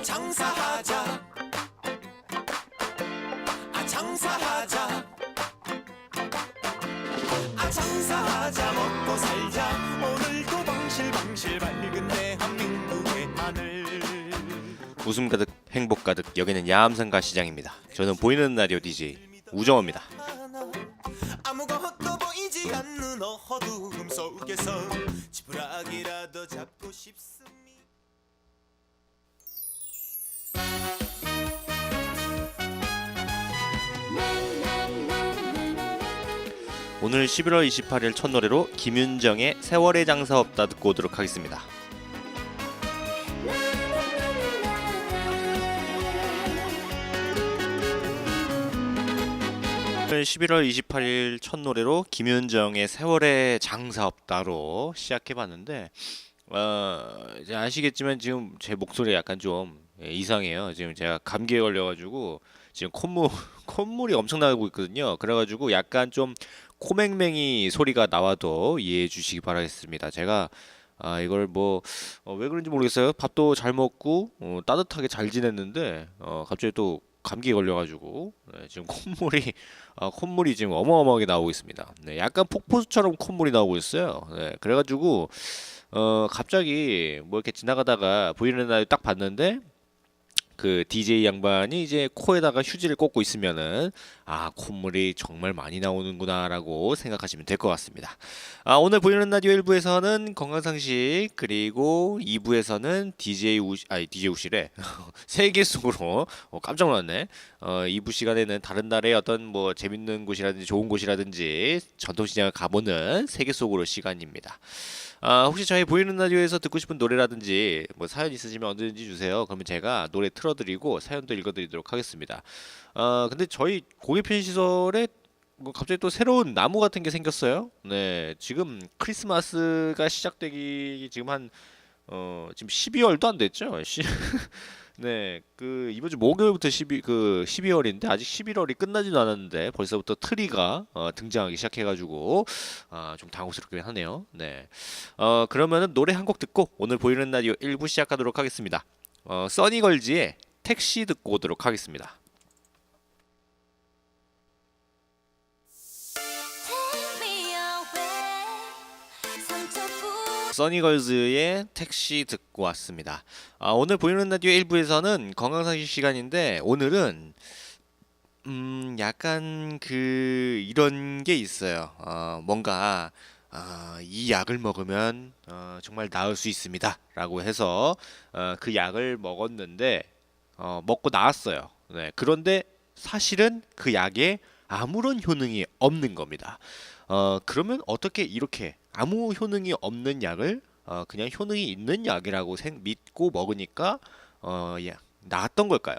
장사하자, 장사하자, 장사하자, 먹고 살자. 오늘도 방실방실 밝은 대한민국의 하늘. 웃음 가득 행복 가득, 여기는 야암상가 시장입니다. 저는 보이는 라디오 DJ 우정호입니다. 아무것도 보이지 않는 어두움 속에서 지푸라기라도 잡고 싶습니다. 오늘 11월 28일 첫 노래로 김윤정의 세월의 장사 없다 듣고 오도록 하겠습니다. 오늘 11월 28일 첫 노래로 김윤정의 세월의 장사 없다로 시작해봤는데 이제 아시겠지만 지금 제 목소리 약간 좀 이상해요. 지금 제가 감기에 걸려가지고 지금 콧물이 엄청 나고 있거든요. 그래가지고 약간 좀 코맹맹이 소리가 나와도 이해해 주시기 바라겠습니다. 제가 이걸 왜 그런지 모르겠어요. 밥도 잘 먹고 따뜻하게 잘 지냈는데 갑자기 또 감기에 걸려가지고 지금 콧물이 지금 어마어마하게 나오고 있습니다. 네, 약간 폭포수처럼 콧물이 나오고 있어요. 네, 그래가지고 갑자기 이렇게 지나가다가 보이는 날 딱 봤는데 그 DJ 양반이 이제 코에다가 휴지를 꽂고 있으면은 콧물이 정말 많이 나오는구나라고 생각하시면 될 것 같습니다. 오늘 보이는 라디오 1부에서는 건강상식, 그리고 2부에서는 DJ 우실에 세계 속으로 깜짝 놀랐네. 2부 시간에는 다른 나라의 어떤 재밌는 곳이라든지 좋은 곳이라든지 전통시장을 가보는 세계 속으로 시간입니다. 혹시 저희 보이는 라디오에서 듣고 싶은 노래라든지 사연 있으시면 언제든지 주세요. 그러면 제가 노래 틀어드리고 사연도 읽어드리도록 하겠습니다. 근데 저희 공예편 시설에 갑자기 또 새로운 나무 같은 게 생겼어요. 네, 지금 크리스마스가 시작되기 지금 지금 12월도 안 됐죠. 네, 이번 주 목요일부터 12월인데 아직 11월이 끝나지도 않았는데 벌써부터 트리가 등장하기 시작해가지고 좀 당혹스럽긴 하네요. 네, 그러면은 노래 한 곡 듣고 오늘 보이는 라디오 1부 시작하도록 하겠습니다. 써니걸즈의 택시 듣고 오도록 하겠습니다. 써니걸즈의 택시 듣고 왔습니다. 오늘 보이는 라디오 1부에서는 건강상식 시간인데 오늘은 약간 이런 게 있어요. 뭔가 이 약을 먹으면 정말 나을 수 있습니다 라고 해서 그 약을 먹었는데 먹고 나았어요. 네, 그런데 사실은 그 약에 아무런 효능이 없는 겁니다. 그러면 어떻게 이렇게 아무 효능이 없는 약을 그냥 효능이 있는 약이라고 믿고 먹으니까 나았던 걸까요?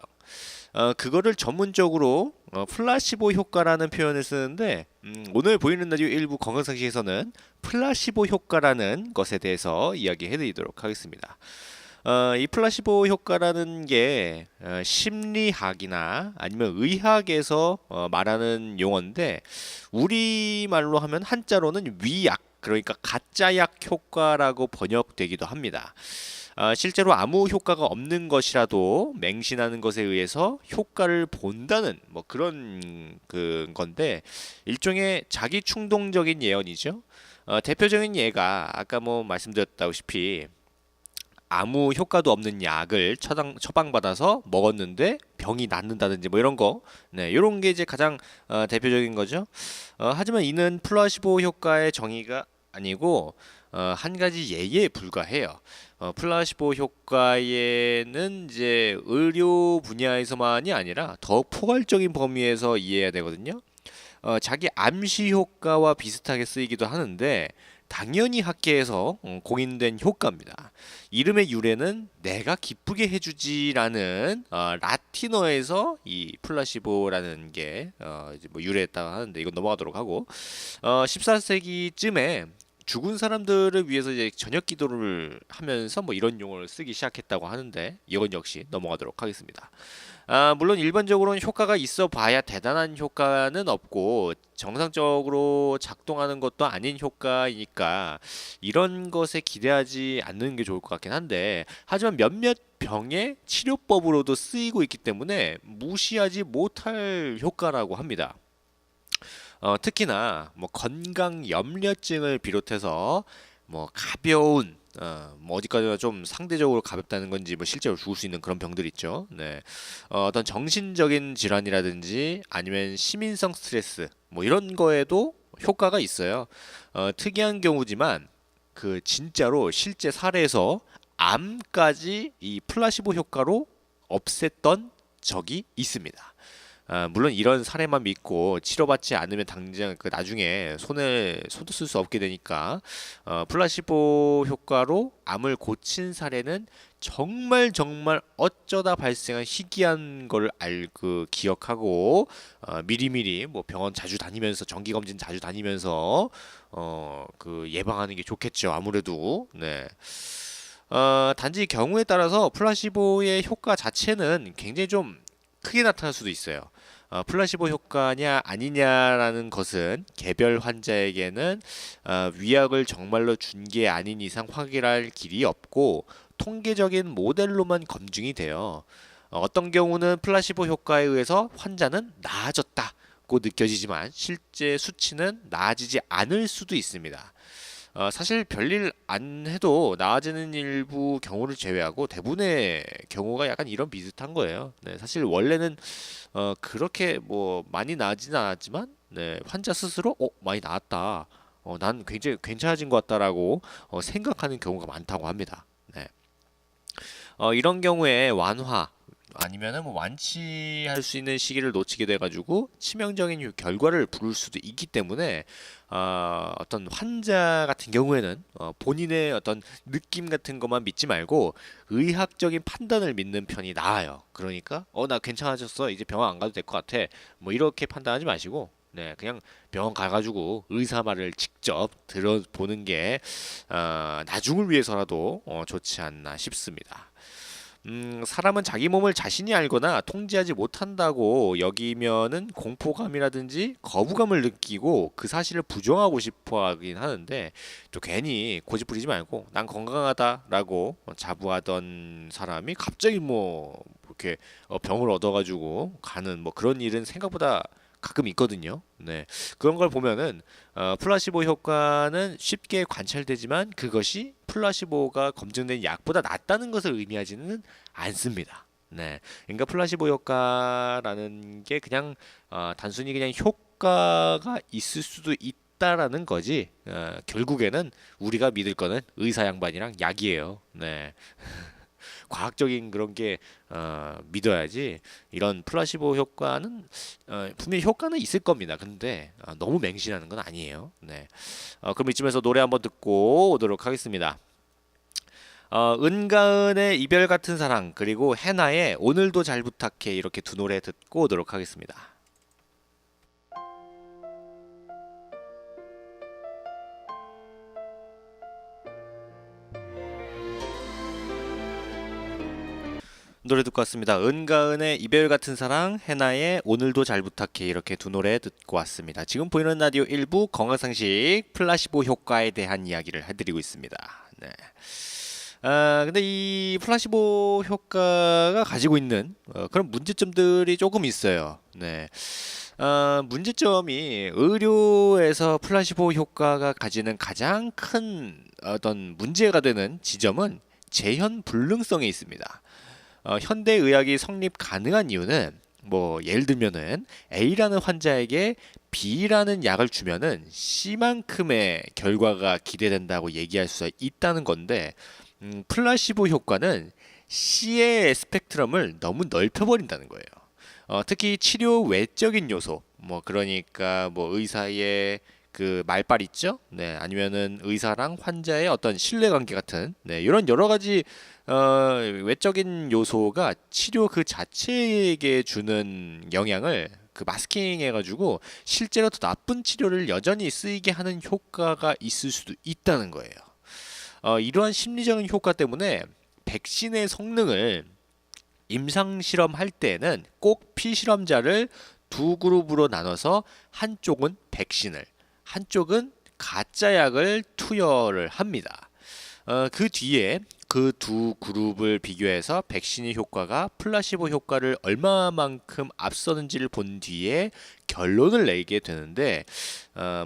그거를 전문적으로 플라시보 효과라는 표현을 쓰는데 오늘 보이는 라디오 1부 건강상식에서는 플라시보 효과라는 것에 대해서 이야기해드리도록 하겠습니다. 이 플라시보 효과라는 게 심리학이나 아니면 의학에서 말하는 용어인데 우리말로 하면 한자로는 위약, 그러니까 가짜약 효과라고 번역되기도 합니다. 실제로 아무 효과가 없는 것이라도 맹신하는 것에 의해서 효과를 본다는 그런 건데 일종의 자기 충동적인 예언이죠. 대표적인 예가 아까 말씀드렸다시피 아무 효과도 없는 약을 처방받아서 먹었는데 병이 낫는다든지 이런 거, 네, 이런 게 이제 가장 대표적인 거죠. 하지만 이는 플라시보 효과의 정의가 아니고 한 가지 예에 불과해요. 플라시보 효과에는 이제 의료 분야에서만이 아니라 더욱 포괄적인 범위에서 이해해야 되거든요. 자기 암시 효과와 비슷하게 쓰이기도 하는데 당연히 학계에서 공인된 효과입니다. 이름의 유래는 내가 기쁘게 해주지라는 라틴어에서 이 플라시보라는 게 이제 유래했다고 하는데 이건 넘어가도록 하고 14세기쯤에 죽은 사람들을 위해서 이제 저녁 기도를 하면서 이런 용어를 쓰기 시작했다고 하는데 이건 역시 넘어가도록 하겠습니다. 물론 일반적으로는 효과가 있어 봐야 대단한 효과는 없고 정상적으로 작동하는 것도 아닌 효과이니까 이런 것에 기대하지 않는 게 좋을 것 같긴 한데, 하지만 몇몇 병의 치료법으로도 쓰이고 있기 때문에 무시하지 못할 효과라고 합니다. 특히나 뭐 건강 염려증을 비롯해서 뭐 가벼운 뭐 어디까지나 좀 상대적으로 가볍다는 건지 뭐 실제로 죽을 수 있는 그런 병들 있죠. 네. 어떤 정신적인 질환이라든지 아니면 시민성 스트레스 뭐 이런 거에도 효과가 있어요. 특이한 경우지만 그 진짜로 실제 사례에서 암까지 이 플라시보 효과로 없앴던 적이 있습니다. 물론 이런 사례만 믿고 치료받지 않으면 당장 그 나중에 손도 쓸 수 없게 되니까 플라시보 효과로 암을 고친 사례는 정말 정말 어쩌다 발생한 희귀한 걸 알고 기억하고 미리미리 뭐 병원 자주 다니면서 정기 검진 자주 다니면서 그 예방하는 게 좋겠죠. 아무래도 네. 단지 경우에 따라서 플라시보의 효과 자체는 굉장히 좀 크게 나타날 수도 있어요. 플라시보 효과냐 아니냐라는 것은 개별 환자에게는 위약을 정말로 준 게 아닌 이상 확인할 길이 없고 통계적인 모델로만 검증이 돼요. 어떤 경우는 플라시보 효과에 의해서 환자는 나아졌다고 느껴지지만 실제 수치는 나아지지 않을 수도 있습니다. 사실 별일 안 해도 나아지는 일부 경우를 제외하고 대부분의 경우가 약간 이런 비슷한 거예요. 네, 사실 원래는 그렇게 뭐 많이 나아지진 않았지만 네, 환자 스스로 많이 나았다. 난 굉장히 괜찮아진 것 같다라고 생각하는 경우가 많다고 합니다. 네. 이런 경우에 완화 아니면은 뭐 완치할 수 있는 시기를 놓치게 돼가지고 치명적인 결과를 부를 수도 있기 때문에 어떤 환자 같은 경우에는 본인의 어떤 느낌 같은 것만 믿지 말고 의학적인 판단을 믿는 편이 나아요. 그러니까 나 괜찮아졌어 이제 병원 안 가도 될 것 같아 뭐 이렇게 판단하지 마시고 네 그냥 병원 가가지고 의사 말을 직접 들어보는 게 나중을 위해서라도 좋지 않나 싶습니다. 사람은 자기 몸을 자신이 알거나 통제하지 못한다고 여기면은 공포감이라든지 거부감을 느끼고 그 사실을 부정하고 싶어 하긴 하는데 또 괜히 고집 부리지 말고 난 건강하다라고 자부하던 사람이 갑자기 뭐 이렇게 병을 얻어가지고 가는 뭐 그런 일은 생각보다 가끔 있거든요. 네. 그런 걸 보면은 플라시보 효과는 쉽게 관찰되지만 그것이 플라시보가 검증된 약보다 낫다는 것을 의미하지는 않습니다. 네. 그러니까 플라시보 효과라는 게 그냥 단순히 그냥 효과가 있을 수도 있다라는 거지. 결국에는 우리가 믿을 거는 의사 양반이랑 약이에요. 네. 과학적인 그런 게 믿어야지 이런 플라시보 효과는 분명히 효과는 있을 겁니다. 근데 너무 맹신하는 건 아니에요. 네. 그럼 이쯤에서 노래 한번 듣고 오도록 하겠습니다. 은가은의 이별 같은 사랑 그리고 해나의 오늘도 잘 부탁해 이렇게 두 노래 듣고 오도록 하겠습니다. 노래 듣고 왔습니다. 은가은의 이별 같은 사랑, 해나의 오늘도 잘 부탁해 이렇게 두 노래 듣고 왔습니다. 지금 보이는 라디오 1부 건강상식 플라시보 효과에 대한 이야기를 해드리고 있습니다. 네. 근데 이 플라시보 효과가 가지고 있는 그런 문제점들이 조금 있어요. 네. 문제점이 의료에서 플라시보 효과가 가지는 가장 큰 어떤 문제가 되는 지점은 재현 불능성에 있습니다. 현대 의학이 성립 가능한 이유는 뭐 예를 들면은 A라는 환자에게 B라는 약을 주면은 C만큼의 결과가 기대된다고 얘기할 수 있다는 건데 플라시보 효과는 C의 스펙트럼을 너무 넓혀버린다는 거예요. 특히 치료 외적인 요소 뭐 그러니까 뭐 의사의 그 말빨 있죠? 네, 아니면은 의사랑 환자의 어떤 신뢰관계 같은 네, 이런 여러 가지 외적인 요소가 치료 그 자체에게 주는 영향을 그 마스킹 해가지고 실제로 더 나쁜 치료를 여전히 쓰이게 하는 효과가 있을 수도 있다는 거예요. 이러한 심리적인 효과 때문에 백신의 성능을 임상 실험할 때는 꼭 피실험자를 두 그룹으로 나눠서 한쪽은 백신을, 한쪽은 가짜 약을 투여를 합니다. 그 뒤에 그 두 그룹을 비교해서 백신의 효과가 플라시보 효과를 얼마만큼 앞서는지를 본 뒤에 결론을 내게 되는데,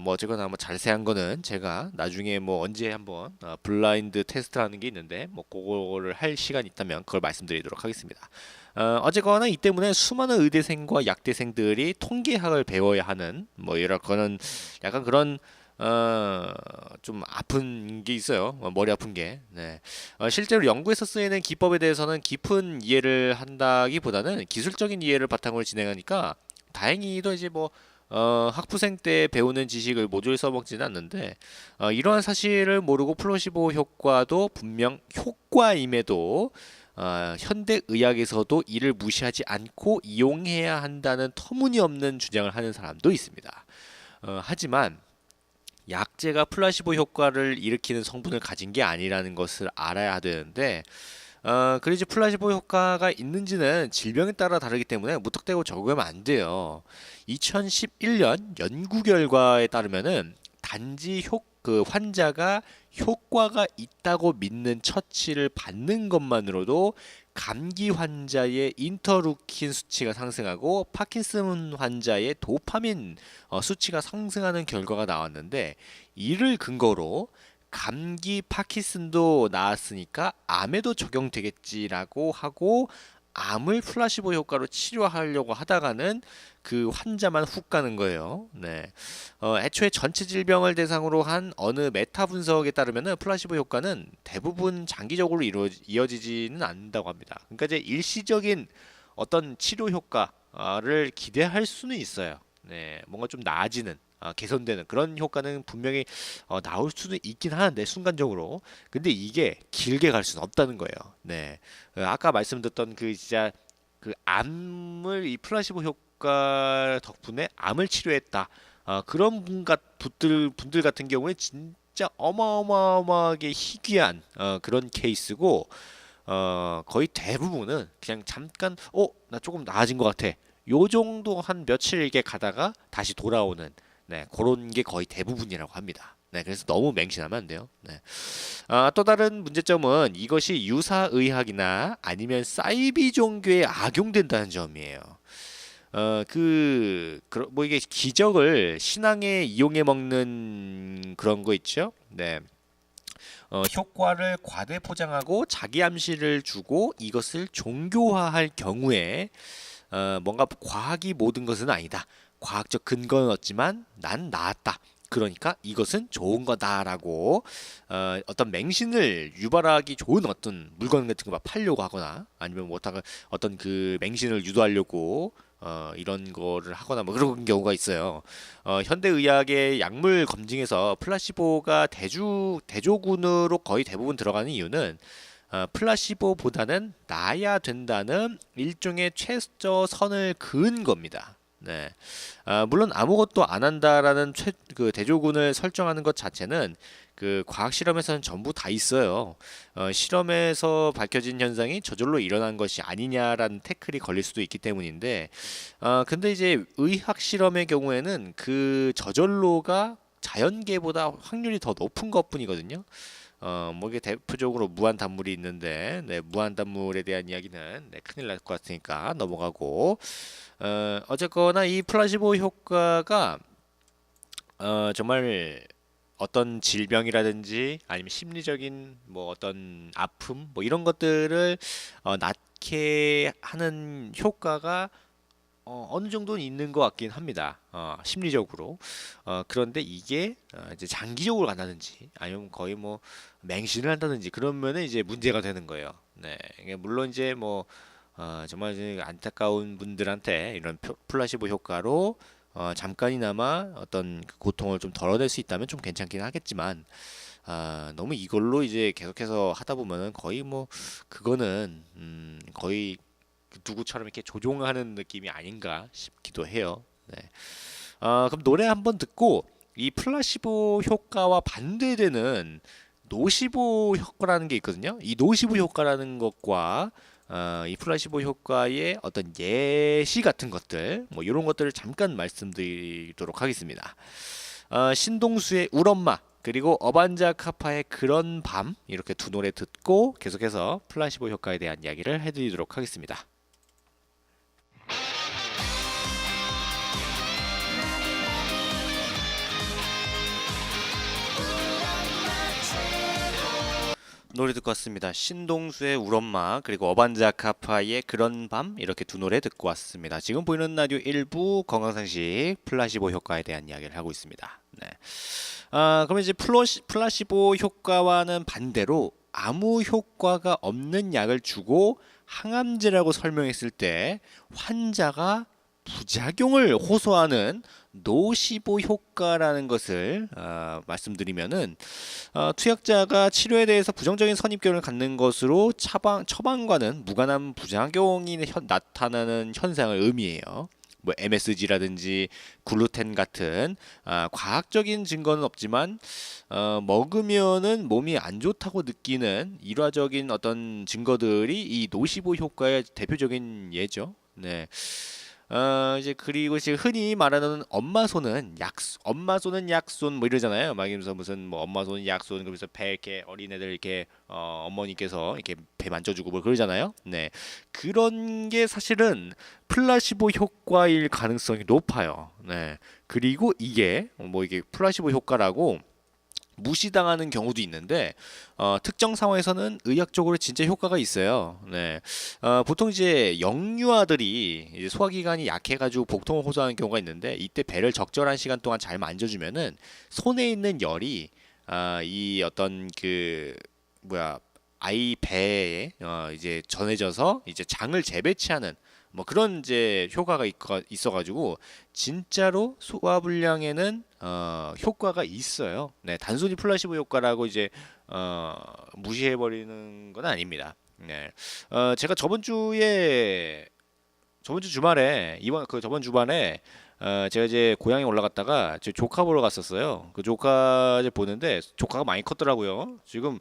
뭐 어쨌거나 뭐 자세한 거는 제가 나중에 뭐 언제 한번 블라인드 테스트라는 게 있는데 뭐 그거를 할 시간이 있다면 그걸 말씀드리도록 하겠습니다. 어쨌거나 이 때문에 수많은 의대생과 약대생들이 통계학을 배워야 하는 뭐 이런 거는 약간 그런 좀 아픈 게 있어요. 머리 아픈 게. 네. 실제로 연구에서 쓰이는 기법에 대해서는 깊은 이해를 한다기보다는 기술적인 이해를 바탕으로 진행하니까 다행히도 이제 뭐 학부생 때 배우는 지식을 모조리 써먹지는 않는데, 이러한 사실을 모르고 플라시보 효과도 분명 효과임에도 현대 의학에서도 이를 무시하지 않고 이용해야 한다는 터무니없는 주장을 하는 사람도 있습니다. 하지만 약제가 플라시보 효과를 일으키는 성분을 가진 게 아니라는 것을 알아야 되는데, 그래서 플라시보 효과가 있는지는 질병에 따라 다르기 때문에 무턱대고 적용하면 안 돼요. 2011년 연구 결과에 따르면은 단지 그 환자가 효과가 있다고 믿는 처치를 받는 것만으로도 감기 환자의 인터루킨 수치가 상승하고 파킨슨 환자의 도파민 수치가 상승하는 결과가 나왔는데, 이를 근거로 감기 파킨슨도 나았으니까 암에도 적용되겠지라고 하고 암을 플라시보 효과로 치료하려고 하다가는 그 환자만 훅 가는 거예요. 네. 애초에 전체 질병을 대상으로 한 어느 메타 분석에 따르면은 플라시보 효과는 대부분 장기적으로 이어지지는 않는다고 합니다. 그러니까 이제 일시적인 어떤 치료 효과를 기대할 수는 있어요. 네. 뭔가 좀 나아지는, 개선되는 그런 효과는 분명히 나올 수도 있긴 하는데 순간적으로, 근데 이게 길게 갈 수는 없다는 거예요. 네, 아까 말씀드렸던 그 진짜 그 암을 이 플라시보 효과 덕분에 암을 치료했다. 그런 분들 같은 경우에 진짜 어마어마하게 희귀한 그런 케이스고, 거의 대부분은 그냥 잠깐 나 조금 나아진 것 같아. 요 정도 한 며칠 이렇게 가다가 다시 돌아오는, 네, 그런 게 거의 대부분이라고 합니다. 네, 그래서 너무 맹신하면 안 돼요. 네. 또 다른 문제점은 이것이 유사의학이나 아니면 사이비 종교에 악용된다는 점이에요. 뭐 이게 기적을 신앙에 이용해 먹는 그런 거 있죠? 네. 효과를 과대 포장하고 자기 암시를 주고 이것을 종교화할 경우에, 뭔가 과학이 모든 것은 아니다. 과학적 근거는 없지만 난 나았다. 그러니까 이것은 좋은 거다라고 어떤 맹신을 유발하기 좋은 어떤 물건 같은 거 막 팔려고 하거나, 아니면 뭐다가 어떤 그 맹신을 유도하려고 이런 거를 하거나 뭐 그런 경우가 있어요. 현대 의학의 약물 검증에서 플라시보가 대조군으로 거의 대부분 들어가는 이유는 플라시보보다는 나아야 된다는 일종의 최저선을 그은 겁니다. 네. 물론 아무것도 안 한다라는 그 대조군을 설정하는 것 자체는 그 과학 실험에서는 전부 다 있어요. 실험에서 밝혀진 현상이 저절로 일어난 것이 아니냐라는 태클이 걸릴 수도 있기 때문인데, 근데 이제 의학 실험의 경우에는 그 저절로가 자연계보다 확률이 더 높은 것뿐이거든요. 뭐 이게 대표적으로 무한 단물이 있는데, 네, 무한 단물에 대한 이야기는 네, 큰일 날 것 같으니까 넘어가고, 어쨌거나 이 플라시보 효과가 정말 어떤 질병이라든지 아니면 심리적인 뭐 어떤 아픔 뭐 이런 것들을 낫게 하는 효과가 어느 정도는 있는 것 같긴 합니다. 심리적으로. 그런데 이게 이제 장기적으로 간다든지 아니면 거의 뭐 맹신을 한다든지 그러면은 이제 문제가 되는 거예요. 네. 이게 물론 이제 뭐 정말 이제 안타까운 분들한테 이런 플라시보 효과로 잠깐이나마 어떤 그 고통을 좀 덜어낼 수 있다면 좀 괜찮긴 하겠지만, 너무 이걸로 이제 계속해서 하다 보면은 거의 뭐 그거는 거의 그 누구처럼 이렇게 조종하는 느낌이 아닌가 싶기도 해요. 네. 그럼 노래 한번 듣고 이 플라시보 효과와 반대되는 노시보 효과라는 게 있거든요. 이 노시보 효과라는 것과 이 플라시보 효과의 어떤 예시 같은 것들, 뭐 이런 것들을 잠깐 말씀드리도록 하겠습니다. 신동수의 울엄마 그리고 어반자 카파의 그런 밤 이렇게 두 노래 듣고 계속해서 플라시보 효과에 대한 이야기를 해드리도록 하겠습니다. 노래 듣고 왔습니다. 신동수의 울엄마 그리고 어반자 카파의 그런 밤 이렇게 두 노래 듣고 왔습니다. 지금 보이는 라디오 1부 건강상식 플라시보 효과에 대한 이야기를 하고 있습니다. 네. 그러면 이제 플라시보 효과와는 반대로 아무 효과가 없는 약을 주고 항암제라고 설명했을 때 환자가 부작용을 호소하는 노시보 효과라는 것을 말씀드리면은 투약자가 치료에 대해서 부정적인 선입견을 갖는 것으로 처방과는 무관한 부작용이 나타나는 현상을 의미해요. 뭐 MSG라든지 글루텐 같은 과학적인 증거는 없지만 먹으면은 몸이 안 좋다고 느끼는 일화적인 어떤 증거들이 이 노시보 효과의 대표적인 예죠. 네. 이제 그리고 이제 흔히 말하는 엄마 손은 약손 뭐 이러잖아요. 막 이러면서 무슨 뭐 엄마 손은 약손 그러면서 배 이렇게 어린애들 이렇게 어머니께서 이렇게 배 만져주고 뭐 그러잖아요. 네, 그런 게 사실은 플라시보 효과일 가능성이 높아요. 네, 그리고 이게 뭐 이게 플라시보 효과라고 무시당하는 경우도 있는데 특정 상황에서는 의학적으로 진짜 효과가 있어요. 네, 보통 이제 영유아들이 이제 소화기관이 약해가지고 복통을 호소하는 경우가 있는데 이때 배를 적절한 시간 동안 잘 만져주면은 손에 있는 열이 이 어떤 그 뭐야 아이 배에 이제 전해져서 이제 장을 재배치하는 뭐 그런 이제 효과가 있어가지고 진짜로 소화불량에는 효과가 있어요. 네, 단순히 플라시보 효과라고 이제 무시해 버리는 건 아닙니다. 네, 제가 저번 주 주말에 저번 주말에 제가 이제 고향에 올라갔다가 제 조카 보러 갔었어요. 그 조카 이제 보는데 조카가 많이 컸더라고요. 지금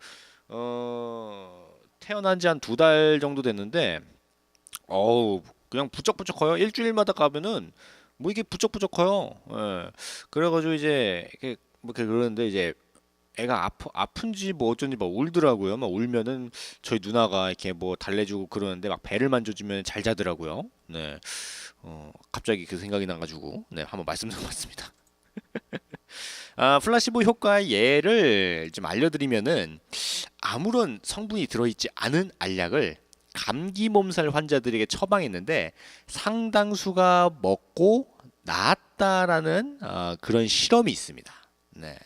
태어난 지 한 2달 정도 됐는데 어우 그냥 부쩍부쩍 커요. 일주일마다 가면은 뭐 이게 부쩍부쩍 커요. 예. 그래가지고 이제 이렇게 뭐 이렇게 그러는데 이제 애가 아픈지 뭐 어쩐지 막 울더라고요. 막 울면은 저희 누나가 이렇게 뭐 달래주고 그러는데 막 배를 만져주면 잘 자더라고요. 네. 갑자기 그 생각이 나가지고 네 한번 말씀드려봤습니다. 플라시보 효과의 예를 좀 알려드리면은 아무런 성분이 들어있지 않은 알약을 감기 몸살 환자들에게 처방했는데 상당수가 먹고 나았다라는 그런 실험이 있습니다. 네.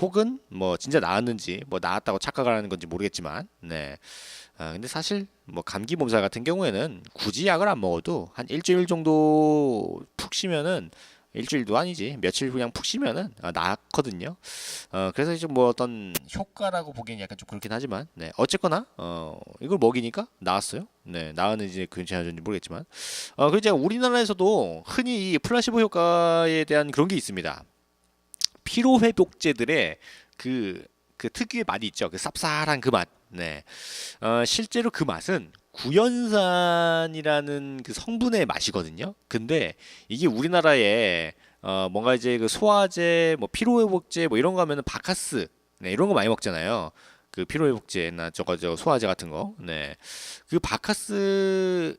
혹은 뭐 진짜 나았는지 뭐 나았다고 착각을 하는 건지 모르겠지만 네. 근데 사실 뭐 감기 몸살 같은 경우에는 굳이 약을 안 먹어도 한 일주일 정도 푹 쉬면은 일주일도 아니지 며칠 그냥 푹 쉬면은 나았거든요. 그래서 이제 뭐 어떤 효과라고 보기엔 약간 좀 그렇긴 하지만 네 어쨌거나 이걸 먹이니까 나았어요. 네 나았는지 괜찮아졌는지 모르겠지만 그리고 이제 우리나라에서도 흔히 이 플라시보 효과에 대한 그런 게 있습니다. 피로 회복제들의 그 특유의 맛이 있죠. 그 쌉쌀한 그 맛. 네. 실제로 그 맛은 구연산이라는 그 성분의 맛이거든요. 근데 이게 우리나라에 뭔가 이제 그 소화제, 뭐 피로회복제 뭐 이런 거 하면은 바카스 네, 이런 거 많이 먹잖아요. 그 피로회복제나 저거 소화제 같은 거. 네. 그 바카스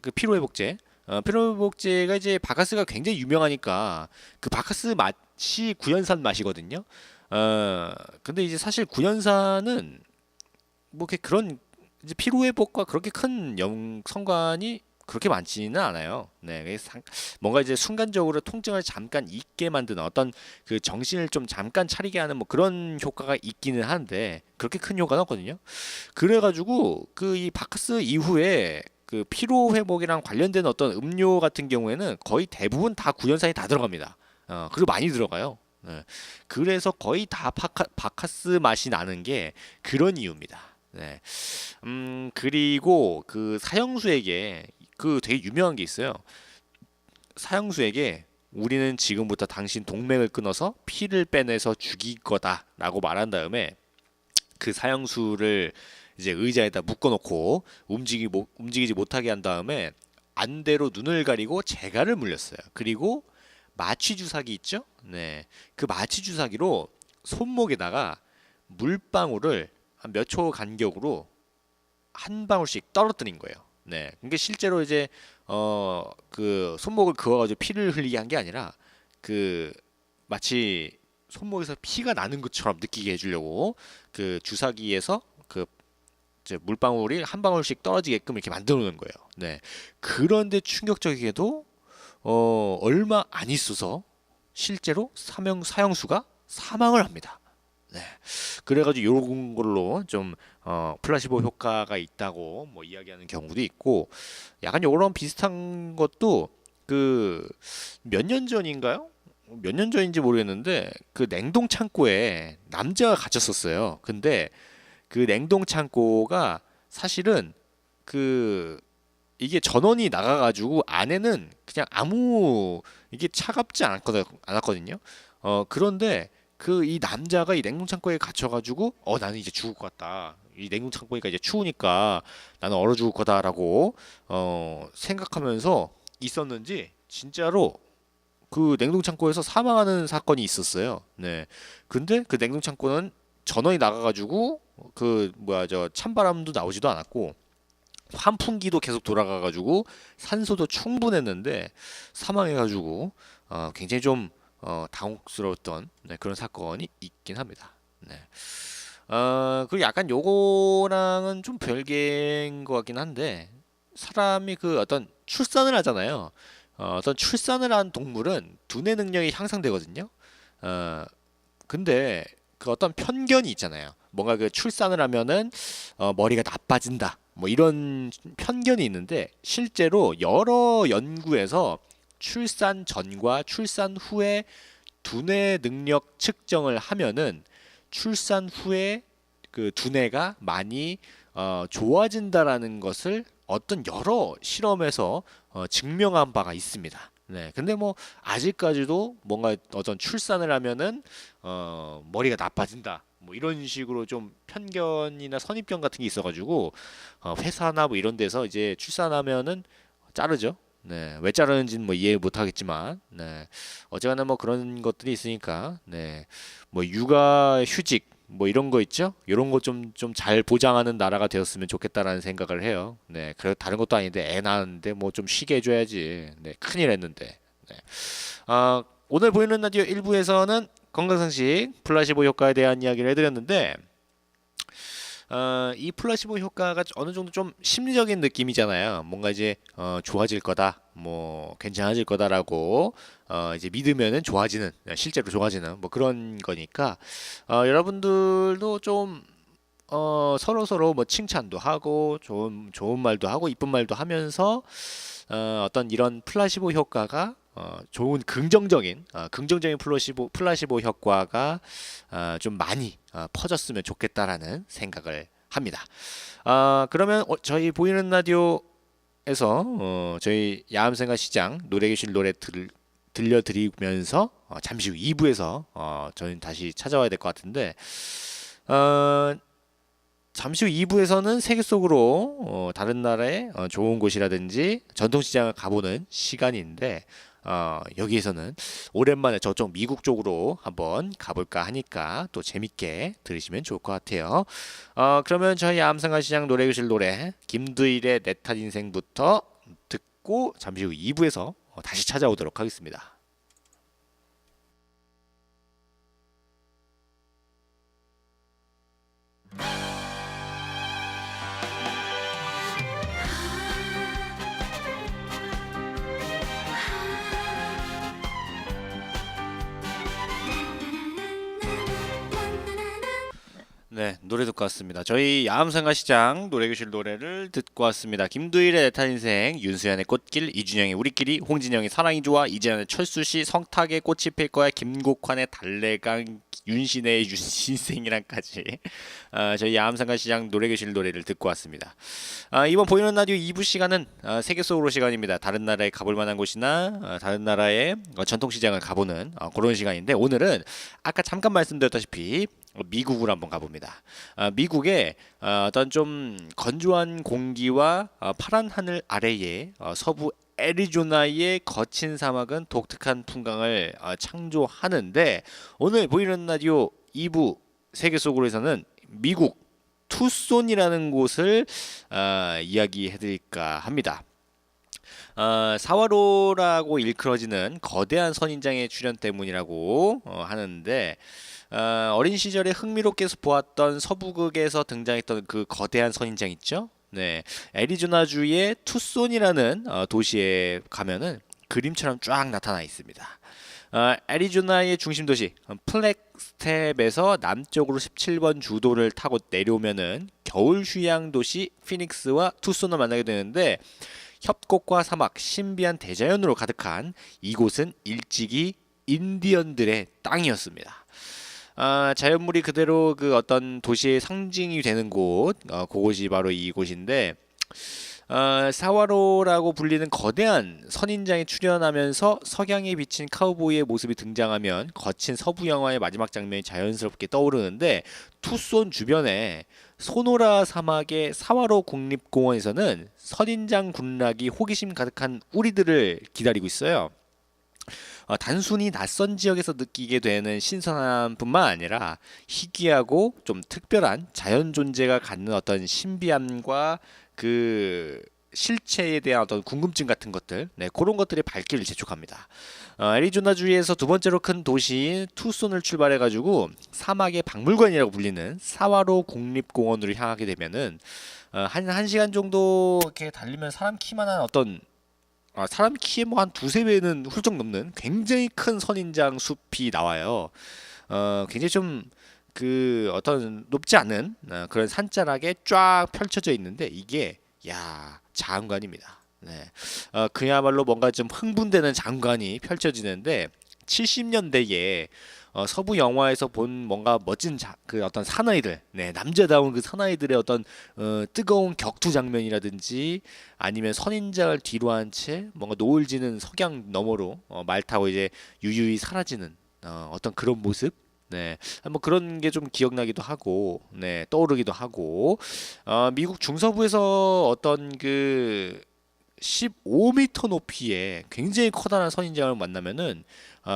그 피로회복제가 이제 바카스가 굉장히 유명하니까 그 바카스 맛이 구연산 맛이거든요. 근데 이제 사실 구연산은 뭐 그런 이제 피로 회복과 그렇게 큰 성관이 그렇게 많지는 않아요. 네, 뭔가 이제 순간적으로 통증을 잠깐 잊게 만드는 어떤 그 정신을 좀 잠깐 차리게 하는 뭐 그런 효과가 있기는 한데 그렇게 큰 효과는 없거든요. 그래가지고 그 이 바카스 이후에 그 피로 회복이랑 관련된 어떤 음료 같은 경우에는 거의 대부분 다 구연산이 다 들어갑니다. 그리고 많이 들어가요. 네. 그래서 거의 다 바카스 맛이 나는 게 그런 이유입니다. 네. 그리고 그 사형수에게 그 되게 유명한 게 있어요. 사형수에게 우리는 지금부터 당신 동맥을 끊어서 피를 빼내서 죽일 거다라고 말한 다음에 그 사형수를 이제 의자에다 묶어놓고 움직이지 못하게 한 다음에 안대로 눈을 가리고 재갈을 물렸어요. 그리고 마취 주사기 있죠? 네, 그 마취 주사기로 손목에다가 물방울을 한 몇 초 간격으로 한 방울씩 떨어뜨린 거예요. 네, 그게 실제로 이제 그 손목을 그어가지고 피를 흘리게 한 게 아니라 그 마치 손목에서 피가 나는 것처럼 느끼게 해주려고 그 주사기에서 그 이제 물방울이 한 방울씩 떨어지게끔 이렇게 만들어 놓은 거예요. 네, 그런데 충격적이게도 얼마 안 있어서 실제로 사형수가 사망을 합니다. 네, 그래가지고 이런 걸로 좀 플라시보 효과가 있다고 뭐 이야기하는 경우도 있고, 약간 이런 비슷한 것도 그 몇 년 전인가요? 몇 년 전인지 모르겠는데 그 냉동 창고에 남자가 갇혔었어요. 근데 그 냉동 창고가 사실은 그 이게 전원이 나가가지고 안에는 그냥 아무 이게 차갑지 않았거든요. 그런데 그 이 남자가 이 냉동 창고에 갇혀가지고 나는 이제 죽을 것 같다. 이 냉동 창고니까 이제 추우니까 나는 얼어 죽을 거다라고 생각하면서 있었는지 진짜로 그 냉동 창고에서 사망하는 사건이 있었어요. 네. 근데 그 냉동 창고는 전원이 나가가지고 그 뭐야 저 찬바람도 나오지도 않았고 환풍기도 계속 돌아가가지고 산소도 충분했는데 사망해가지고 굉장히 좀 당혹스러웠던 그런 사건이 있긴 합니다. 네. 그리고 약간 요거랑은 좀 별개인 것 같긴 한데, 사람이 그 어떤 출산을 하잖아요. 어떤 출산을 한 동물은 두뇌 능력이 향상되거든요. 근데 그 어떤 편견이 있잖아요. 뭔가 그 출산을 하면은 머리가 나빠진다. 뭐 이런 편견이 있는데, 실제로 여러 연구에서 출산 전과 출산 후에 두뇌 능력 측정을 하면은 출산 후에 그 두뇌가 많이 좋아진다라는 것을 어떤 여러 실험에서 증명한 바가 있습니다. 네, 근데 뭐 아직까지도 뭔가 어떤 출산을 하면은 머리가 나빠진다. 뭐 이런 식으로 좀 편견이나 선입견 같은 게 있어가지고 회사나 뭐 이런 데서 이제 출산하면은 자르죠. 네, 왜 자르는지는 뭐 이해 못 하겠지만, 네, 어쨌거나 뭐 그런 것들이 있으니까, 네, 뭐 육아 휴직 뭐 이런 거 있죠? 이런 거 좀 잘 보장하는 나라가 되었으면 좋겠다라는 생각을 해요. 네, 그래 다른 것도 아닌데 애 낳았는데 뭐 좀 쉬게 해줘야지. 네, 큰일 했는데. 네. 오늘 보이는 라디오 1부에서는 건강상식 플라시보 효과에 대한 이야기를 해드렸는데, 이 플라시보 효과가 어느 정도 좀 심리적인 느낌이잖아요. 뭔가 이제 좋아질 거다, 뭐 괜찮아질 거다라고 이제 믿으면은 좋아지는, 실제로 좋아지는 뭐 그런 거니까 여러분들도 좀 서로 뭐 칭찬도 하고 좋은 말도 하고 이쁜 말도 하면서 어떤 이런 플라시보 효과가 좋은 긍정적인 플라시보 효과가 좀 많이 퍼졌으면 좋겠다라는 생각을 합니다. 그러면 저희 보이는 라디오에서 저희 야암생활 시장 노래교실 노래 들려드리면서 잠시 후 2부에서 저희는 다시 찾아와야 될 것 같은데, 잠시 후 2부에서는 세계 속으로 다른 나라의 좋은 곳이라든지 전통시장을 가보는 시간인데, 여기에서는 오랜만에 저쪽 미국 쪽으로 한번 가볼까 하니까 또 재밌게 들으시면 좋을 것 같아요. 그러면 저희 암상가시장 노래교실 노래 김두일의 내 탓 인생부터 듣고 잠시 후 2부에서 다시 찾아오도록 하겠습니다. 네, 노래 듣고 왔습니다. 저희 야암상가시장 노래교실 노래를 듣고 왔습니다. 김두일의 내 탓 인생, 윤수연의 꽃길, 이준영의 우리끼리, 홍진영의 사랑이 좋아, 이재현의 철수씨, 성탁의 꽃이 필 거야, 김국환의 달래강, 윤신의 윤신생이랑까지 저희 야암상가시장 노래교실 노래를 듣고 왔습니다. 이번 보이는 라디오 2부 시간은 세계 속으로 시간입니다. 다른 나라에 가볼 만한 곳이나 다른 나라의 전통시장을 가보는 그런 시간인데, 오늘은 아까 잠깐 말씀드렸다시피 미국으로 한번 가봅니다. 미국의 어떤 좀 건조한 공기와 파란 하늘 아래에 서부 애리조나의 거친 사막은 독특한 풍광을 창조하는데, 오늘 보이는 라디오 2부 세계 속으로에서는 미국 투손이라는 곳을 이야기해드릴까 합니다. 사와로라고 일컬어지는 거대한 선인장의 출현 때문이라고 하는데, 어린 시절에 흥미롭게 보았던 서부극에서 등장했던 그 거대한 선인장 있죠? 네, 애리조나주의 투손이라는 도시에 가면은 그림처럼 쫙 나타나 있습니다. 애리조나의 중심 도시 플렉스텝에서 남쪽으로 17번 주도를 타고 내려오면은 겨울 휴양 도시 피닉스와 투손을 만나게 되는데, 협곡과 사막, 신비한 대자연으로 가득한 이곳은 일찍이 인디언들의 땅이었습니다. 자연물이 그대로 그 어떤 도시의 상징이 되는 곳, 그곳이 바로 이곳인데, 사와로라고 불리는 거대한 선인장이 출현하면서 석양에 비친 카우보이의 모습이 등장하면 거친 서부 영화의 마지막 장면이 자연스럽게 떠오르는데, 투손 주변에 소노라 사막의 사와로 국립공원에서는 선인장 군락이 호기심 가득한 우리들을 기다리고 있어요. 단순히 낯선 지역에서 느끼게 되는 신선함뿐만 아니라 희귀하고 좀 특별한 자연 존재가 갖는 어떤 신비함과 그 실체에 대한 어떤 궁금증 같은 것들, 네, 그런 것들이 발길을 재촉합니다. 애리조나주에서 두 번째로 큰 도시인 투손을 출발해가지고 사막의 박물관이라고 불리는 사와로 국립공원으로 향하게 되면은 한 시간 정도 이렇게 달리면 사람 키만한 어떤 사람 키에 뭐 한 두세 배는 훌쩍 넘는 굉장히 큰 선인장 숲이 나와요. 굉장히 좀 그 어떤 높지 않은 그런 산자락에 쫙 펼쳐져 있는데, 이게 장관입니다. 네. 그야말로 뭔가 좀 흥분되는 장관이 펼쳐지는데, 70년대에 서부 영화에서 본 뭔가 멋진 그 어떤 사나이들, 네, 남자다운 그 사나이들의 어떤 뜨거운 격투 장면이라든지, 아니면 선인장을 뒤로 한 채 뭔가 노을 지는 석양 너머로 말 타고 이제 유유히 사라지는 어떤 그런 모습, 네, 뭐 그런 게 좀 기억나기도 하고, 네, 떠오르기도 하고, 미국 중서부에서 어떤 그 15m 높이의 굉장히 커다란 선인장을 만나면은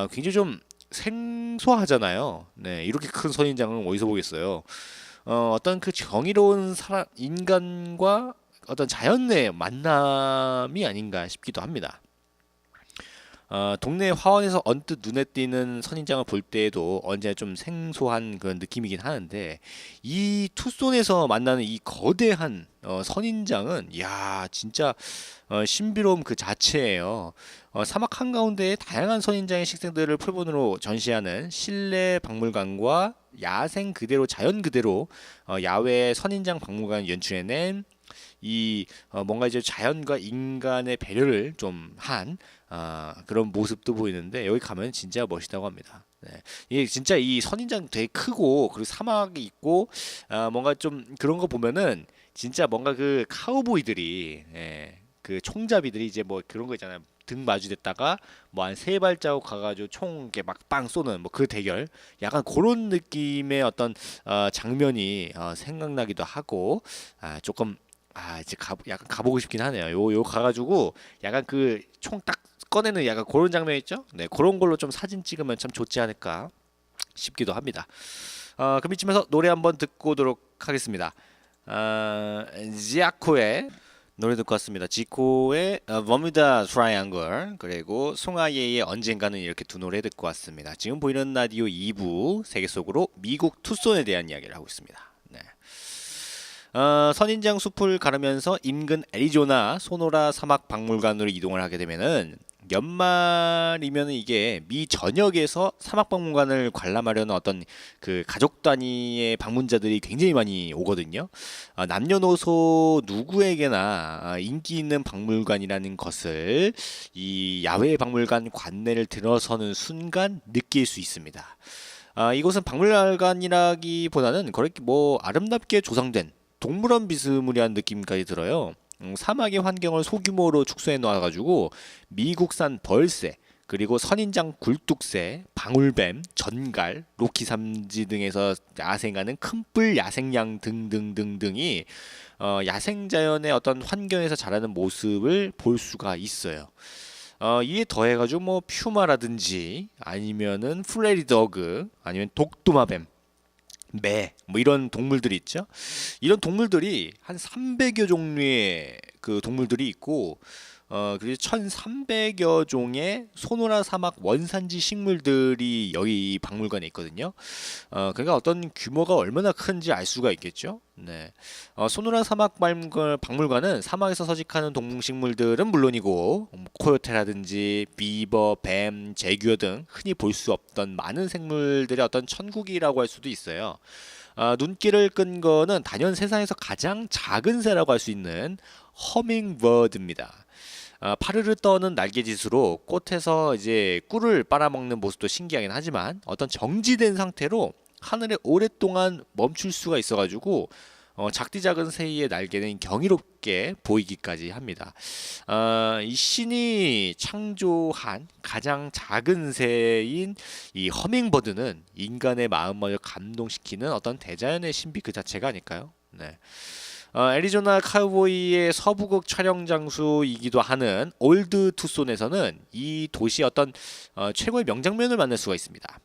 굉장히 좀 생소하잖아요. 네, 이렇게 큰 선인장은 어디서 보겠어요? 어떤 그 정의로운 인간과 어떤 자연의 만남이 아닌가 싶기도 합니다. 동네 화원에서 언뜻 눈에 띄는 선인장을 볼 때에도 언제나 좀 생소한 그런 느낌이긴 하는데, 이 투손에서 만나는 이 거대한 선인장은 진짜 신비로움 그 자체예요. 사막 한가운데에 다양한 선인장의 식생들을 표본으로 전시하는 실내 박물관과 야생 그대로 자연 그대로 야외 선인장 박물관 연출해낸 이 뭔가 이제 자연과 인간의 배려를 좀 한 그런 모습도 보이는데, 여기 가면 진짜 멋있다고 합니다. 네. 이게 진짜 이 선인장 되게 크고, 그리고 사막이 있고, 뭔가 좀 그런 거 보면은 진짜 뭔가 그 카우보이들이, 그 총잡이들이 이제 뭐 그런 거 있잖아요. 등 마주댔다가 뭐 한 세 발자국 가가지고 총 이렇게 막 빵 쏘는 뭐 그 대결, 약간 그런 느낌의 어떤 장면이 생각나기도 하고, 조금 이제 약간 가보고 싶긴 하네요. 요 가가지고 약간 그 총 딱 꺼내는 약간 그런 장면 있죠? 네, 그런 걸로 좀 사진 찍으면 참 좋지 않을까 싶기도 합니다. 그럼 이쯤에서 노래 한번 듣고 오도록 하겠습니다. 지아코의 노래 듣고 왔습니다. 지코의 버뮤다 트라이앵글, 그리고 송하예의 언젠가는, 이렇게 두 노래 듣고 왔습니다. 지금 보이는 라디오 2부 세계 속으로 미국 투손에 대한 이야기를 하고 있습니다. 네. 선인장 숲을 가르면서 인근 애리조나 소노라 사막 박물관으로 이동을 하게 되면은, 연말이면 이게 미 전역에서 사막박물관을 관람하려는 어떤 그 가족 단위의 방문자들이 굉장히 많이 오거든요. 남녀노소 누구에게나 인기 있는 박물관이라는 것을 이 야외 박물관 관내를 들어서는 순간 느낄 수 있습니다. 이곳은 박물관이라기보다는 그렇게 뭐 아름답게 조성된 동물원 비스무리한 느낌까지 들어요. 사막의 환경을 소규모로 축소해 놓아가지고 미국산 벌새, 그리고 선인장 굴뚝새, 방울뱀, 전갈, 로키 삼지 등에서 야생하는 큰뿔 야생양 등등등등이 야생자연의 어떤 환경에서 자라는 모습을 볼 수가 있어요. 이에 더해가지고 뭐 퓨마라든지 아니면은 프레리더그 아니면 독도마뱀, 매, 뭐 이런 동물들이 있죠. 이런 동물들이 한 300여 종류의 그 동물들이 있고, 그리고 1,300여 종의 소노라 사막 원산지 식물들이 여기 이 박물관에 있거든요. 그러니까 어떤 규모가 얼마나 큰지 알 수가 있겠죠. 네. 소노라 사막 박물관은 사막에서 서식하는 동식물들은 물론이고 코요테라든지 비버, 뱀, 제규어 등 흔히 볼 수 없던 많은 생물들의 어떤 천국이라고 할 수도 있어요. 눈길을 끈 거는 단연 세상에서 가장 작은 새라고 할 수 있는 허밍버드입니다. 파르르 떠는 날개짓으로 꽃에서 이제 꿀을 빨아먹는 모습도 신기하긴 하지만 어떤 정지된 상태로 하늘에 오랫동안 멈출 수가 있어가지고 작디 작은 새의 날개는 경이롭게 보이기까지 합니다. 이 신이 창조한 가장 작은 새인 이 허밍버드는 인간의 마음을 감동시키는 어떤 대자연의 신비 그 자체가 아닐까요? 네. 애리조나 카우보이의 서부극 촬영 장소이기도 하는 올드 투손에서는 이 도시의 어떤 최고의 명장면을 만날 수가 있습니다.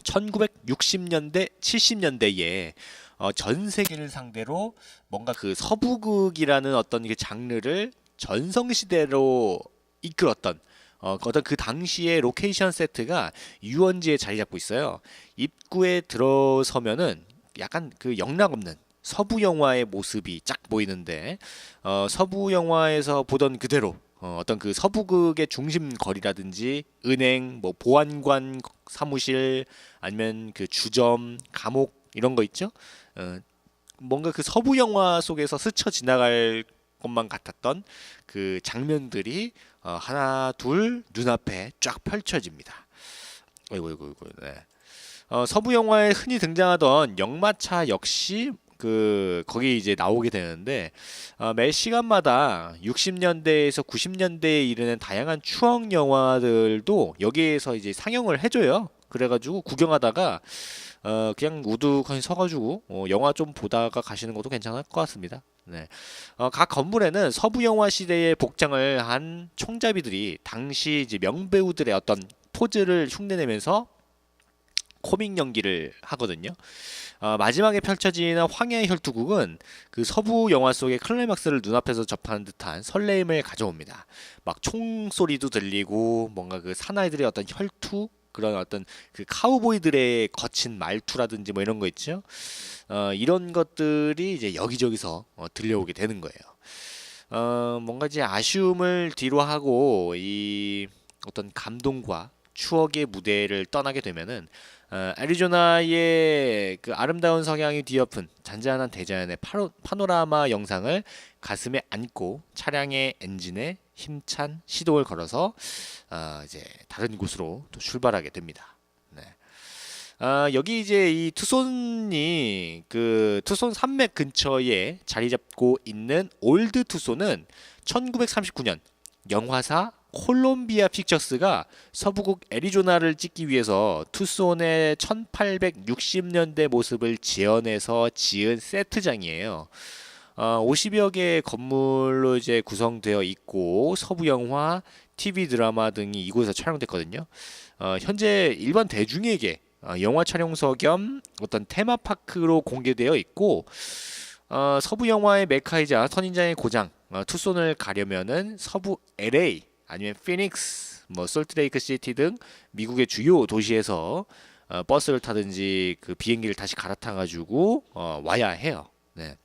1960년대, 70년대에 전 세계를 상대로 뭔가 그 서부극이라는 어떤 그 장르를 전성시대로 이끌었던 어떤 그 당시의 로케이션 세트가 유원지에 자리 잡고 있어요. 입구에 들어서면은 약간 그 영락없는 서부 영화의 모습이 쫙 보이는데 서부 영화에서 보던 그대로 어떤 그 서부극의 중심 거리라든지 은행, 뭐 보안관 사무실 아니면 그 주점, 감옥 이런 거 있죠? 뭔가 그 서부 영화 속에서 스쳐 지나갈 것만 같았던 그 장면들이 하나 둘 눈앞에 쫙 펼쳐집니다. 어이구, 네. 서부 영화에 흔히 등장하던 역마차 역시 거기 이제 나오게 되는데 매 시간마다 60년대에서 90년대에 이르는 다양한 추억 영화들도 여기에서 이제 상영을 해줘요. 그래가지고 구경하다가 그냥 우두커니 서가지고 영화 좀 보다가 가시는 것도 괜찮을 것 같습니다. 네. 각 건물에는 서부 영화 시대의 복장을 한 총잡이들이 당시 이제 명배우들의 어떤 포즈를 흉내내면서 코믹 연기를 하거든요. 마지막에 펼쳐지는 황야의 혈투국은 그 서부 영화 속의 클라이막스를 눈앞에서 접하는 듯한 설레임을 가져옵니다. 막 총소리도 들리고 뭔가 그 사나이들의 어떤 혈투 그런 어떤 그 카우보이들의 거친 말투라든지 뭐 이런 거 있죠. 이런 것들이 이제 여기저기서 들려오게 되는 거예요. 뭔가 이제 아쉬움을 뒤로 하고 이 어떤 감동과 추억의 무대를 떠나게 되면은 애리조나의 그 아름다운 석양이 뒤엎은 잔잔한 대자연의 파노라마 영상을 가슴에 안고 차량의 엔진에 힘찬 시동을 걸어서 이제 다른 곳으로 또 출발하게 됩니다. 네. 여기 이제 이 투손이 그 투손 산맥 근처에 자리 잡고 있는 올드 투손은 1939년 영화사 콜롬비아 픽처스가 서부국 애리조나를 찍기 위해서 투손의 1860년대 모습을 재현해서 지은 세트장이에요. 50여 개의 건물로 이제 구성되어 있고 서부 영화, TV 드라마 등이 이곳에서 촬영됐거든요. 현재 일반 대중에게 영화 촬영소 겸 어떤 테마파크로 공개되어 있고 서부 영화의 메카이자 선인장의 고장 투손을 가려면은 서부 LA 아니면 피닉스, 뭐 솔트레이크 시티 등 미국의 주요 도시에서 버스를 타든지 그 비행기를 다시 갈아타 가지고 와야 해요. 네.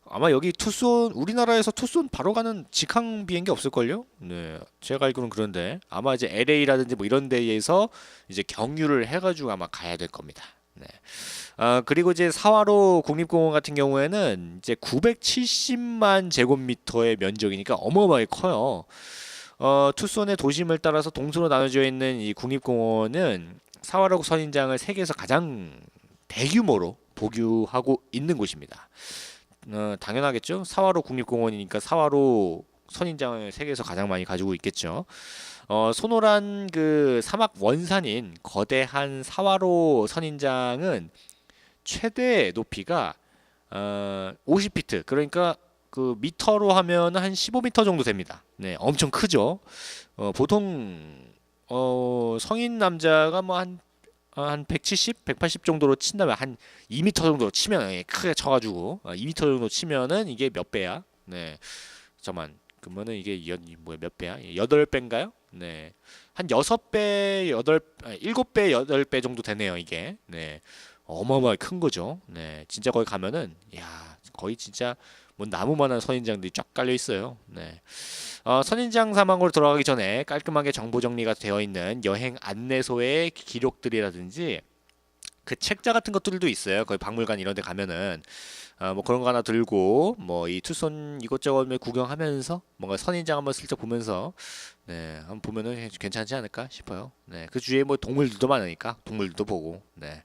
아마 여기 투손 우리나라에서 투손 바로 가는 직항 비행기 없을걸요? 네, 제가 알기로는 그런데 아마 이제 LA라든지 뭐 이런 데에서 이제 경유를 해가지고 아마 가야 될 겁니다. 네. 그리고 이제 사화로 국립공원 같은 경우에는 이제 970만 제곱미터의 면적이니까 어마어마하게 커요. 투손의 도심을 따라서 동서로 나눠져 있는 이 국립공원은 사화로 선인장을 세계에서 가장 대규모로 보유하고 있는 곳입니다. 당연하겠죠. 사화로 국립공원이니까 사화로 선인장을 세계에서 가장 많이 가지고 있겠죠. 소노란 그 사막 원산인 거대한 사화로 선인장은 최대 높이가 50피트, 그러니까 그 미터로 하면 한 15미터 정도 됩니다. 네, 엄청 크죠. 보통 성인 남자가 뭐 한 170, 180 정도로 친다면 한 2미터 정도 치면 크게 쳐가지고 2미터 정도 치면은 이게 몇 배야? 네, 잠깐만. 그러면은 이게 뭐야 몇 배야? 8배인가요? 네, 한 6배, 7배, 8배 정도 되네요 이게. 네, 어마어마하게 큰 거죠. 네, 진짜 거기 가면은 야 거의 진짜 뭐 나무만한 선인장들이 쫙 깔려 있어요. 네. 선인장 사망으로 돌아가기 전에 깔끔하게 정보 정리가 되어 있는 여행 안내소의 기록들이라든지 그 책자 같은 것들도 있어요. 거기 박물관 이런 데 가면은 뭐 그런 거 하나 들고 뭐 이 투손 이것저것 구경하면서 뭔가 선인장 한번 슬쩍 보면서 네, 한번 보면은 괜찮지 않을까 싶어요. 네. 그 주위에 뭐 동물들도 많으니까 동물들도 보고 네.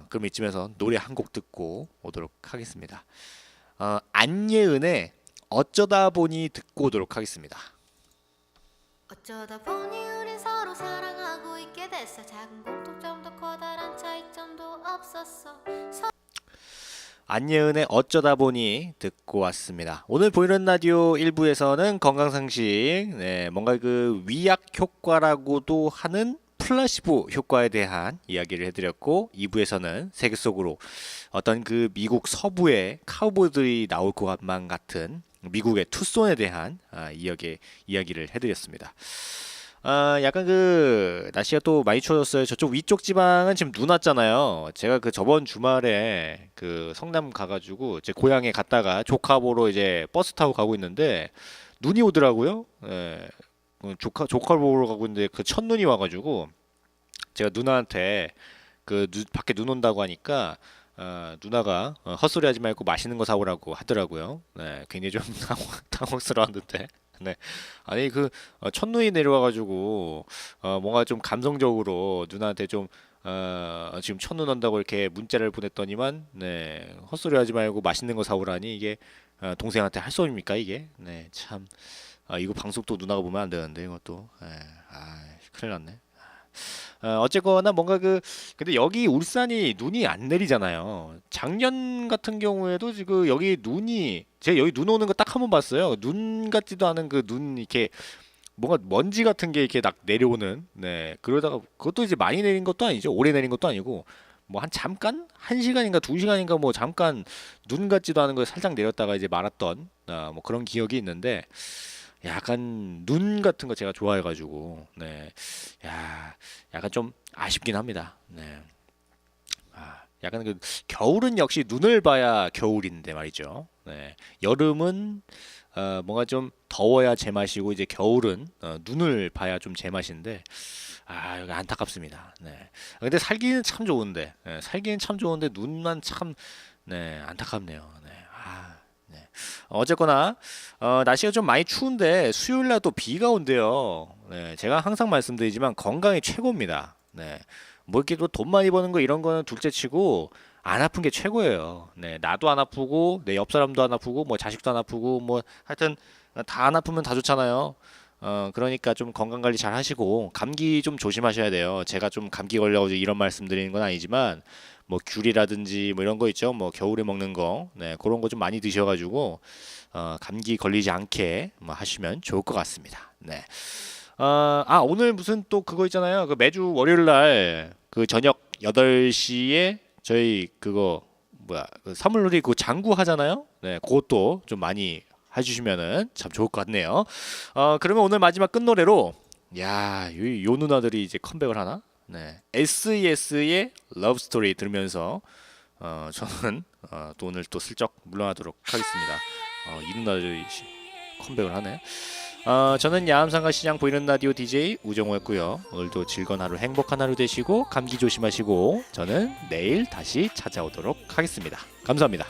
그럼 이쯤에서 노래 한 곡 듣고 오도록 하겠습니다. 안예은의 어쩌다 보니 듣고 오도록 하겠습니다. 어쩌다 보니 우린 서로 사랑하고 있게 됐어. 작은 공통점도 커다란 차이점도 없었어. 안예은의 어쩌다 보니 듣고 왔습니다. 오늘 보이는 라디오 1부에서는 건강상식, 네, 뭔가 그 위약 효과라고도 하는 플라시보 효과에 대한 이야기를 해드렸고, 2부에서는 세계 속으로 어떤 그 미국 서부의 카우보이들이 나올 것만 같은 미국의 투손에 대한 이야기를 해드렸습니다. 약간 그 날씨가 또 많이 추워졌어요. 저쪽 위쪽 지방은 지금 눈 왔잖아요. 제가 그 저번 주말에 그 성남 가가지고 제 고향에 갔다가 조카 보러 이제 버스 타고 가고 있는데 눈이 오더라고요. 예. 조카 보러 가고 있는데 그 첫눈이 와가지고 제가 누나한테 밖에 눈 온다고 하니까 누나가 헛소리 하지 말고 맛있는 거 사오라고 하더라고요. 네, 굉장히 좀 당황스러웠는데. 네, 아니 첫눈이 내려와가지고 뭔가 좀 감성적으로 누나한테 좀 지금 첫눈 온다고 이렇게 문자를 보냈더니만 네, 헛소리 하지 말고 맛있는 거 사오라니 이게 동생한테 할 소리입니까 이게? 네, 참 이거 방송 또 누나가 보면 안 되는데 이것도 큰일 났네. 어쨌거나 뭔가 근데 여기 울산이 눈이 안 내리잖아요. 작년 같은 경우에도 지금 여기 제가 여기 눈 오는 거 딱 한 번 봤어요. 눈 같지도 않은 그 눈 이렇게 뭔가 먼지 같은 게 이렇게 딱 내려오는, 네, 그러다가 그것도 이제 많이 내린 것도 아니죠. 오래 내린 것도 아니고 뭐 잠깐 1시간인가 2시간인가 뭐 잠깐 눈 같지도 않은 거 살짝 내렸다가 이제 말았던 뭐 그런 기억이 있는데 약간 눈 같은 거 제가 좋아해가지고 네, 약간 좀 아쉽긴 합니다. 네, 약간 겨울은 역시 눈을 봐야 겨울인데 말이죠. 네, 여름은 뭔가 좀 더워야 제맛이고 이제 겨울은 눈을 봐야 좀 제맛인데 이거 안타깝습니다. 네, 근데 살기는 참 좋은데 살기는 참 좋은데 눈만 참 네, 안타깝네요. 네. 네. 어쨌거나 날씨가 좀 많이 추운데 수요일 날 또 비가 온대요. 네, 제가 항상 말씀드리지만 건강이 최고입니다. 네, 뭐 이렇게 또 돈 많이 버는 거 이런 거는 둘째치고 안 아픈 게 최고예요. 네, 나도 안 아프고 내 옆 사람도 안 아프고 뭐 자식도 안 아프고 뭐 하여튼 다 안 아프면 다 좋잖아요. 그러니까 좀 건강 관리 잘 하시고 감기 좀 조심하셔야 돼요. 제가 좀 감기 걸려가지고 이런 말씀 드리는 건 아니지만 뭐 귤이라든지 뭐 이런 거 있죠. 뭐 겨울에 먹는 거, 네, 그런 거 좀 많이 드셔가지고 감기 걸리지 않게 뭐 하시면 좋을 것 같습니다. 네. 오늘 무슨 또 그거 있잖아요. 그 매주 월요일 날 그 저녁 8시에 저희 그거 그 사물놀이 그 장구 하잖아요. 네, 그것도 좀 많이 해주시면은 참 좋을 것 같네요. 그러면 오늘 마지막 끝노래로 요 누나들이 이제 컴백을 하나? 네, SES의 Love Story 들으면서 저는 또 오늘 또 슬쩍 물러나도록 하겠습니다. 이 누나들이 컴백을 하네. 저는 야암상가 시장 보이는 라디오 DJ 우정호였고요. 오늘도 즐거운 하루, 행복한 하루 되시고 감기 조심하시고 저는 내일 다시 찾아오도록 하겠습니다. 감사합니다.